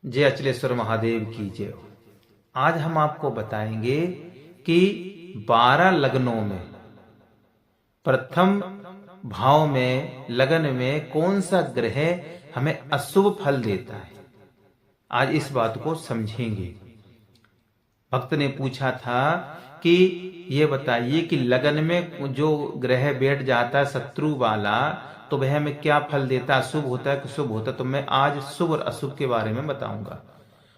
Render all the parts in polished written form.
जय अचलेश्वर महादेव की जय। आज हम आपको बताएंगे कि 12 लग्नों में प्रथम भाव में लगन में कौन सा ग्रह हमें अशुभ फल देता है। आज इस बात को समझेंगे। भक्त ने पूछा था कि ये बताइए कि लगन में जो ग्रह बैठ जाता है शत्रु वाला, तो वह हमें क्या फल देता है, शुभ होता है कि शुभ होता है। तो मैं आज शुभ और अशुभ के बारे में बताऊंगा।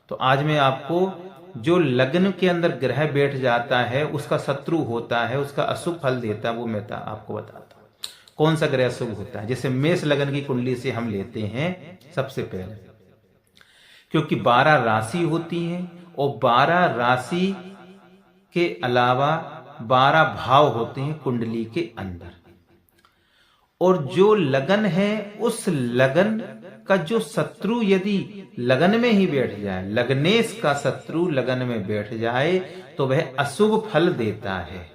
तो आज मैं आपको जो लग्न के अंदर ग्रह बैठ जाता है उसका शत्रु होता है, उसका अशुभ फल देता है, वो मैं आपको बताता हूं कौन सा ग्रह शुभ होता है। जैसे मेष लगन की कुंडली से हम लेते हैं सबसे पहले, क्योंकि 12 राशि होती हैं और 12 राशि के अलावा 12 भाव होते हैं कुंडली के अंदर। और जो लगन है उस लगन का जो शत्रु यदि लगन में ही बैठ जाए, लग्नेश का शत्रु लगन में बैठ जाए तो वह अशुभ फल देता है।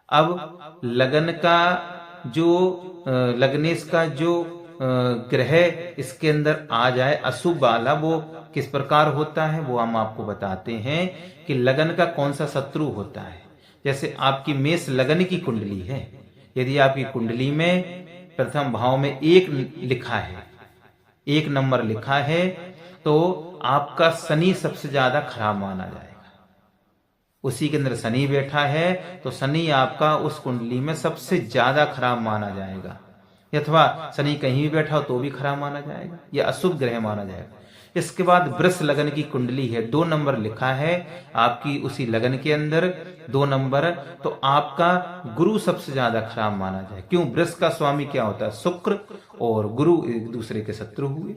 अब लगन का जो लग्नेश का जो ग्रह इसके अंदर आ जाए अशुभ वाला, वो किस प्रकार होता है वो हम आपको बताते हैं कि लगन का कौन सा शत्रु होता है। जैसे आपकी मेष लगन की कुंडली है, यदि आपकी कुंडली में प्रथम भाव में 1 लिखा है, 1 नंबर लिखा है, तो आपका शनि सबसे ज्यादा खराब माना जाएगा। उसी के अंदर शनि बैठा है तो शनि आपका उस कुंडली में सबसे ज्यादा खराब माना जाएगा। अथवा शनि कहीं भी बैठा हो तो भी खराब माना जाएगा, यह अशुभ ग्रह माना जाएगा। इसके बाद वृष लगन की कुंडली है, 2 नंबर लिखा है आपकी उसी लगन के अंदर 2 नंबर, तो आपका गुरु सबसे ज्यादा खराब माना जाए। क्यों? वृष का स्वामी क्या होता है? शुक्र, और गुरु एक दूसरे के शत्रु हुए।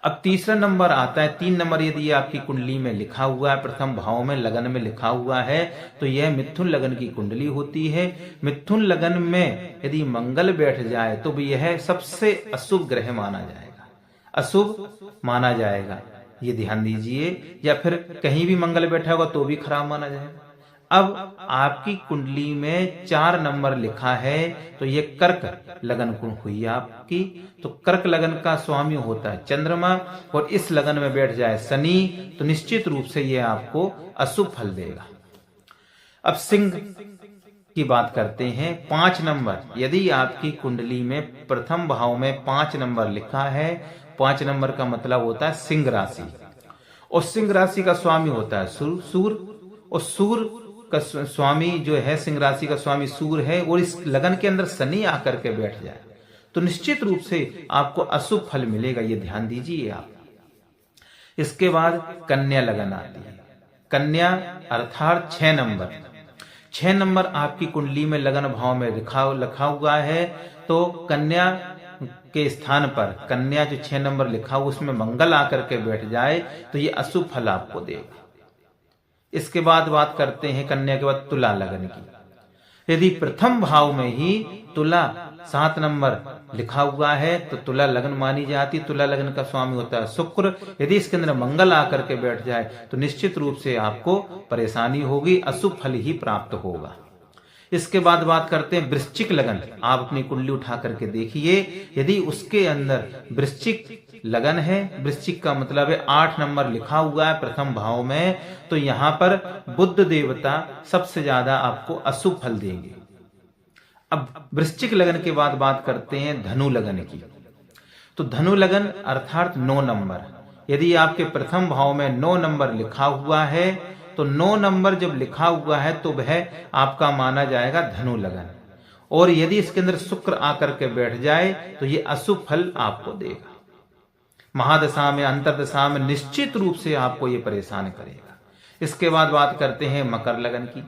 अब तीसरा नंबर आता है, 3 नंबर यदि आपकी कुंडली में लिखा हुआ है, प्रथम भाव में लगन में लिखा हुआ है, तो यह मिथुन लगन की कुंडली होती है। मिथुन लगन में यदि मंगल बैठ जाए तो भी यह सबसे अशुभ ग्रह माना जाएगा, अशुभ माना जाएगा, ये ध्यान दीजिए। या फिर कहीं भी मंगल बैठा होगा तो भी खराब माना जाएगा। अब आपकी कुंडली में 4 नंबर लिखा है तो ये कर्क लगन हुई आपकी। तो कर्क लगन का स्वामी होता है चंद्रमा, और इस लगन में बैठ जाए शनि, तो निश्चित रूप से ये आपको अशुभ फल देगा। अब सिंह की बात करते हैं, 5 नंबर यदि आपकी कुंडली में प्रथम भाव में 5 नंबर लिखा है, 5 नंबर का मतलब होता है सिंह राशि, और सिंह राशि का स्वामी होता है सूर्य, और सूर्य का स्वामी जो है सिंह राशि का स्वामी सूर्य है, और इस लगन के अंदर शनि आकर के बैठ जाए तो निश्चित रूप से आपको अशुभ फल मिलेगा, ये ध्यान दीजिए आप। इसके बाद कन्या लगन आती है। कन्या अर्थात 6 नंबर, 6 नंबर आपकी कुंडली में लगन भाव में लिखा हुआ है, तो कन्या के स्थान पर कन्या जो 6 नंबर लिखा हुआ उसमें मंगल आकर के बैठ जाए तो ये अशुभ फल आपको देगा। इसके बाद बात करते हैं कन्या के बाद तुला लगन की। यदि प्रथम भाव में ही तुला 7 नंबर लिखा हुआ है तो तुला लगन मानी जाती। तुला लगन का स्वामी होता है शुक्र, यदि इसके अंदर मंगल आकर के बैठ जाए तो निश्चित रूप से आपको परेशानी होगी, अशुभ फल ही प्राप्त होगा। इसके बाद बात करते हैं वृश्चिक लगन। आप अपनी कुंडली उठा करके देखिए, यदि उसके अंदर वृश्चिक लगन है, वृश्चिक का मतलब है 8 नंबर लिखा हुआ है प्रथम भाव में, तो यहां पर बुध देवता सबसे ज्यादा आपको अशुभ फल देंगे। अब वृश्चिक लगन के बाद बात करते हैं धनु लगन की। तो धनु लगन अर्थात 9 नंबर, यदि आपके प्रथम भाव में 9 नंबर लिखा हुआ है, तो 9 नंबर जब लिखा हुआ है तो वह आपका माना जाएगा धनु लगन, और यदि इसके अंदर शुक्र आकर के बैठ जाए तो ये अशुभ फल आपको देगा। महादशा में अंतरदशा में निश्चित रूप से आपको ये परेशान करेगा। इसके बाद बात करते हैं मकर लगन की।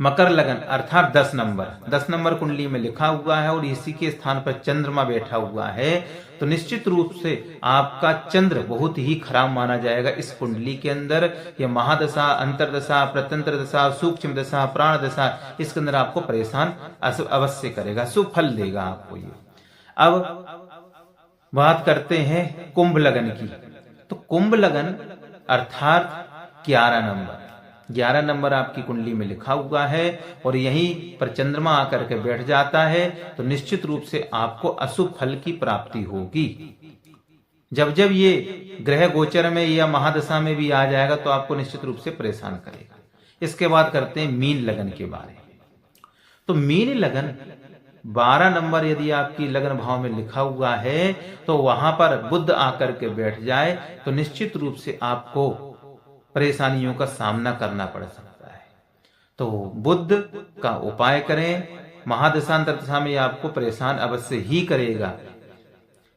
मकर लगन अर्थात 10 नंबर, 10 नंबर कुंडली में लिखा हुआ है और इसी के स्थान पर चंद्रमा बैठा हुआ है, तो निश्चित रूप से आपका चंद्र बहुत ही खराब माना जाएगा इस कुंडली के अंदर। यह महादशा, अंतरदशा, प्रत्यंतर दशा, सूक्ष्म दशा, प्राण दशा, इसके अंदर आपको परेशान अवश्य करेगा, शुभ फल देगा आपको ये। अब बात करते हैं कुंभ लगन की। तो कुंभ लगन अर्थात 11 नंबर, 11 नंबर आपकी कुंडली में लिखा हुआ है और यहीं पर चंद्रमा आकर के बैठ जाता है, तो निश्चित रूप से आपको अशुभ फल की प्राप्ति होगी। जब जब ये ग्रह गोचर में या महादशा में भी आ जाएगा तो आपको निश्चित रूप से परेशान करेगा। इसके बाद करते हैं मीन लगन के बारे में। तो मीन लगन 12 नंबर यदि आपकी लगन भाव में लिखा हुआ है तो वहां पर बुध आकर के बैठ जाए तो निश्चित रूप से आपको परेशानियों का सामना करना पड़ सकता है। तो बुध का उपाय करें, महादशांतर दशा में आपको परेशान अवश्य ही करेगा।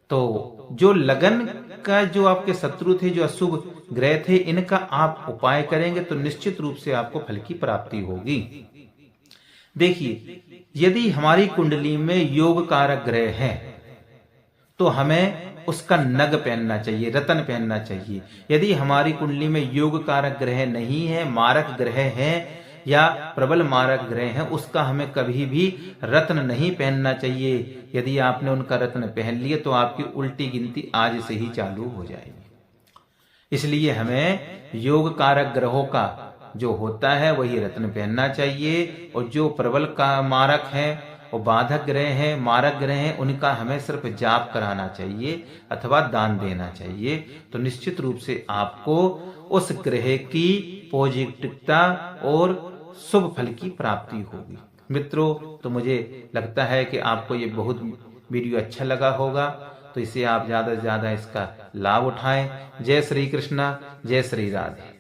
तो जो लगन का जो आपके शत्रु थे, जो अशुभ ग्रह थे, इनका आप उपाय करेंगे तो निश्चित रूप से आपको फल की प्राप्ति होगी। देखिए, यदि हमारी कुंडली में योग कारक ग्रह है तो हमें उसका नग पहनना चाहिए, रत्न पहनना चाहिए। यदि हमारी कुंडली में योग कारक ग्रह नहीं है, मारक ग्रह है या प्रबल मारक ग्रह है, उसका हमें कभी भी रत्न नहीं पहनना चाहिए। यदि आपने उनका रत्न पहन लिया तो आपकी उल्टी गिनती आज से ही चालू हो जाएगी। इसलिए हमें योग कारक ग्रहों का जो होता है वही रत्न पहनना चाहिए। और जो प्रबल का मारक है और बाधक ग्रह हैं, मारक ग्रह हैं, उनका हमें सिर्फ जाप कराना चाहिए अथवा दान देना चाहिए। तो निश्चित रूप से आपको उस ग्रह की पॉजिटिवता और शुभ फल की प्राप्ति होगी। मित्रों, तो मुझे लगता है कि आपको ये बहुत वीडियो अच्छा लगा होगा, तो इसे आप ज्यादा से ज्यादा इसका लाभ उठाएं। जय श्री कृष्णा, जय श्री राधे।